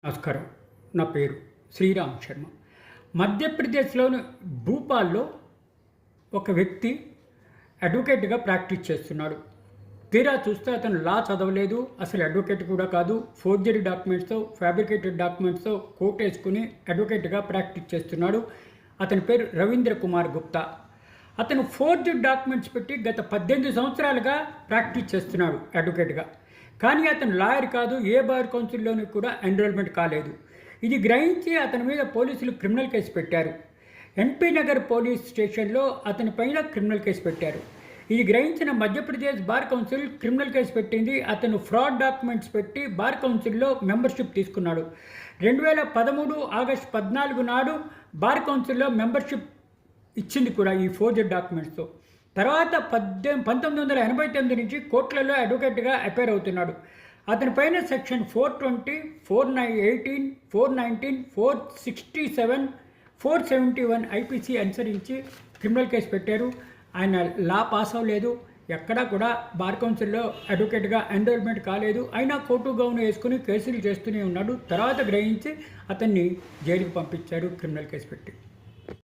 నమస్కారం. నా పేరు శ్రీరామ్ శర్మ. మధ్యప్రదేశ్లోని భూపాల్లో ఒక వ్యక్తి అడ్వకేట్గా ప్రాక్టీస్ చేస్తున్నాడు. తీరా చూస్తే అతను లా చదవలేదు, అసలు అడ్వకేట్ కూడా కాదు. ఫోర్జరీ డాక్యుమెంట్స్తో, ఫ్యాబ్రికేటెడ్ డాక్యుమెంట్స్తో కోట్ వేసుకుని అడ్వకేట్గా ప్రాక్టీస్ చేస్తున్నాడు. అతని పేరు రవీంద్ర కుమార్ గుప్తా. అతను ఫోర్జరీ డాక్యుమెంట్స్ పెట్టి గత 18 సంవత్సరాలుగా ప్రాక్టీస్ చేస్తున్నాడు అడ్వకేట్గా. కానీ అతను లాయర్ కాదు, ఏ బార్ కౌన్సిల్లోనూ కూడా ఎన్రోల్మెంట్ కాలేదు. ఇది గ్రహించి అతని మీద పోలీసులు క్రిమినల్ కేసు పెట్టారు. ఎన్పీ నగర్ పోలీస్ స్టేషన్లో అతని పైన క్రిమినల్ కేసు పెట్టారు. ఇది గ్రహించిన Madhya Pradesh bar council criminal case పెట్టింది. అతను ఫ్రాడ్ డాక్యుమెంట్స్ పెట్టి బార్ కౌన్సిల్లో మెంబర్షిప్ తీసుకున్నాడు. 2013 ఆగస్టు 14 నాడు బార్ కౌన్సిల్లో మెంబర్షిప్ ఇచ్చింది కూడా ఈ ఫోర్జరీ డాక్యుమెంట్స్తో. తర్వాత 1989 నుంచి కోర్టులలో అడ్వకేట్గా అపేర్ అవుతున్నాడు. అతని పైన సెక్షన్ 420, 418, 419, 467, 471 ఐపీసీ అనుసరించి క్రిమినల్ కేసు పెట్టారు. ఆయన లా పాస్ అవ్వలేదు, ఎక్కడా కూడా బార్ కౌన్సిల్లో అడ్వకేట్గా ఎన్రోల్మెంట్ కాలేదు. అయినా కోర్టు గౌను వేసుకుని కేసులు చేస్తూనే ఉన్నాడు. తర్వాత గ్రహించి అతన్ని జైలుకి పంపించారు క్రిమినల్ కేసు పెట్టి.